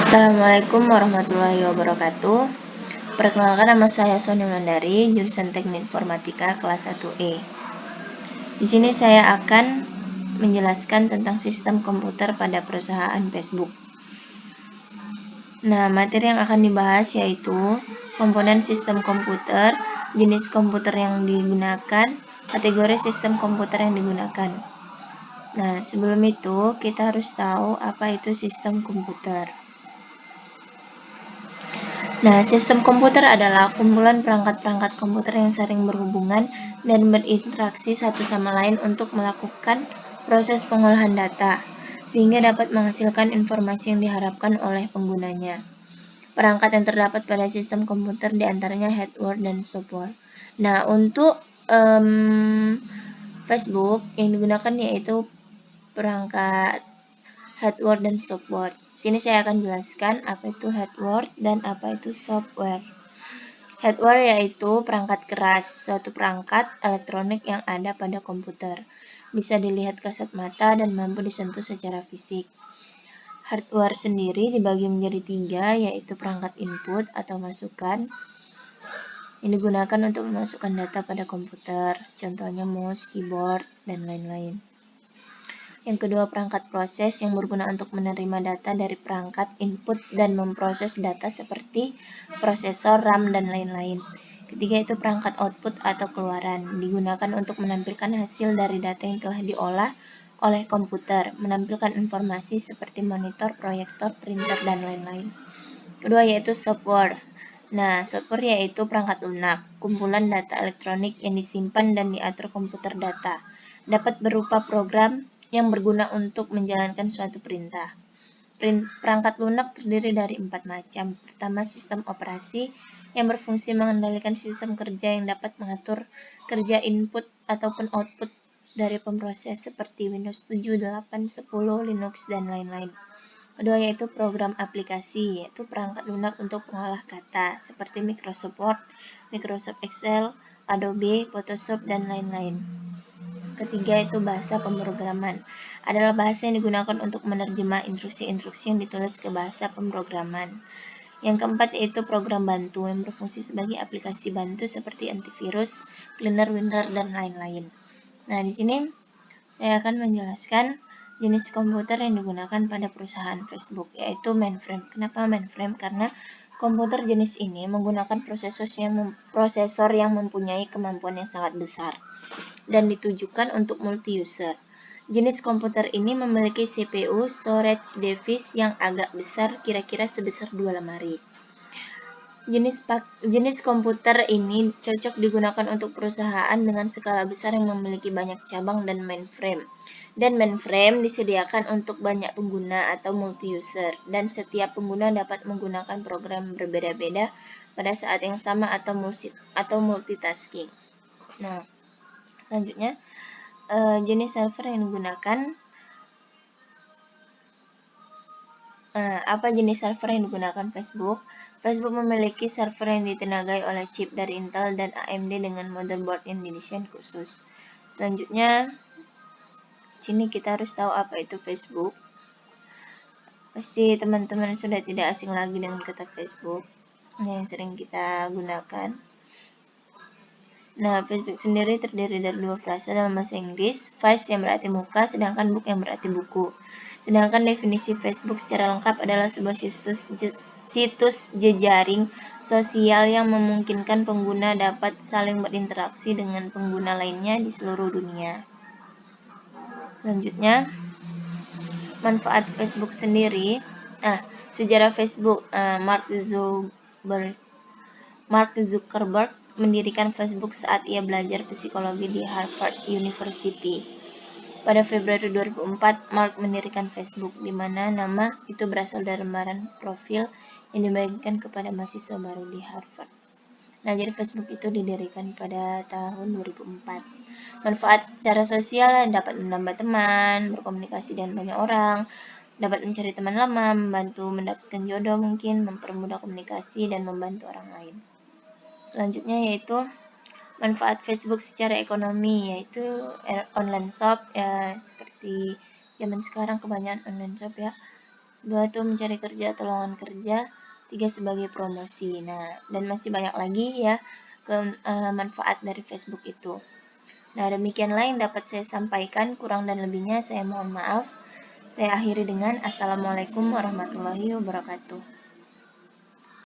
Assalamualaikum warahmatullahi wabarakatuh. Perkenalkan, nama saya Sony Mandari, jurusan Teknik Informatika kelas 1E. Di sini saya akan menjelaskan tentang sistem komputer pada perusahaan Facebook. Nah, materi yang akan dibahas yaitu komponen sistem komputer, jenis komputer yang digunakan, kategori sistem komputer yang digunakan. Nah, sebelum itu kita harus tahu apa itu sistem komputer. Nah, sistem komputer adalah kumpulan perangkat-perangkat komputer yang sering berhubungan dan berinteraksi satu sama lain untuk melakukan proses pengolahan data, sehingga dapat menghasilkan informasi yang diharapkan oleh penggunanya. Perangkat yang terdapat pada sistem komputer diantaranya hardware dan software. Nah, untuk Facebook yang digunakan yaitu perangkat hardware dan software. Sini saya akan jelaskan apa itu hardware dan apa itu software. Hardware yaitu perangkat keras, suatu perangkat elektronik yang ada pada komputer. Bisa dilihat kasat mata dan mampu disentuh secara fisik. Hardware sendiri dibagi menjadi 3, yaitu perangkat input atau masukan yang digunakan untuk memasukkan data pada komputer, contohnya mouse, keyboard, dan lain-lain. Yang kedua, perangkat proses yang berguna untuk menerima data dari perangkat input dan memproses data seperti prosesor, RAM, dan lain-lain. Ketiga, itu perangkat output atau keluaran, digunakan untuk menampilkan hasil dari data yang telah diolah oleh komputer, menampilkan informasi seperti monitor, proyektor, printer, dan lain-lain. Kedua, yaitu software. Nah, software yaitu perangkat lunak, kumpulan data elektronik yang disimpan dan diatur komputer data. Dapat berupa program yang berguna untuk menjalankan suatu perintah. Perangkat lunak terdiri dari 4 macam. Pertama, sistem operasi yang berfungsi mengendalikan sistem kerja yang dapat mengatur kerja input ataupun output dari pemroses seperti Windows 7, 8, 10, Linux, dan lain-lain. Kedua, yaitu program aplikasi, yaitu perangkat lunak untuk pengolah kata seperti Microsoft Word, Microsoft Excel, Adobe, Photoshop, dan lain-lain. Ketiga, itu bahasa pemrograman. Adalah bahasa yang digunakan untuk menerjemah instruksi-instruksi yang ditulis ke bahasa pemrograman. Yang keempat, yaitu program bantu yang berfungsi sebagai aplikasi bantu seperti antivirus, cleaner, winrar, dan lain-lain. Nah, di sini saya akan menjelaskan jenis komputer yang digunakan pada perusahaan Facebook, yaitu mainframe. Kenapa mainframe? Karena komputer jenis ini menggunakan prosesor yang mempunyai kemampuan yang sangat besar dan ditujukan untuk multi-user. Jenis komputer ini memiliki CPU, storage device yang agak besar, kira-kira sebesar 2 lemari. Jenis komputer ini cocok digunakan untuk perusahaan dengan skala besar yang memiliki banyak cabang dan mainframe. Dan mainframe disediakan untuk banyak pengguna atau multi-user, dan setiap pengguna dapat menggunakan program berbeda-beda pada saat yang sama atau multitasking. Nah, selanjutnya, jenis server yang digunakan. Apa jenis server yang digunakan Facebook? Facebook memiliki server yang ditenagai oleh chip dari Intel dan AMD dengan motherboard yang didesain khusus. Selanjutnya, sini kita harus tahu apa itu Facebook. Pasti teman-teman sudah tidak asing lagi dengan kata Facebook yang sering kita gunakan. Nah, Facebook sendiri terdiri dari 2 frasa dalam bahasa Inggris, face yang berarti muka, sedangkan book yang berarti buku. Sedangkan definisi Facebook secara lengkap adalah sebuah situs jejaring sosial yang memungkinkan pengguna dapat saling berinteraksi dengan pengguna lainnya di seluruh dunia. Selanjutnya, manfaat Facebook sendiri. Sejarah Facebook. Mark Zuckerberg mendirikan Facebook saat ia belajar psikologi di Harvard University. Pada Februari 2004, Mark mendirikan Facebook, di mana nama itu berasal dari lembaran profil yang dibagikan kepada mahasiswa baru di Harvard. Nah, jadi Facebook itu didirikan pada tahun 2004. Manfaat secara sosial dapat menambah teman, berkomunikasi dengan banyak orang, dapat mencari teman lama, membantu mendapatkan jodoh mungkin, mempermudah komunikasi, dan membantu orang lain. Selanjutnya yaitu manfaat Facebook secara ekonomi, yaitu online shop, ya seperti zaman sekarang kebanyakan online shop ya. 2 tuh mencari kerja atau lowongan kerja, 3 sebagai promosi. Nah, dan masih banyak lagi ya manfaat dari Facebook itu. Nah, demikianlah yang dapat saya sampaikan, kurang dan lebihnya saya mohon maaf. Saya akhiri dengan Assalamualaikum warahmatullahi wabarakatuh.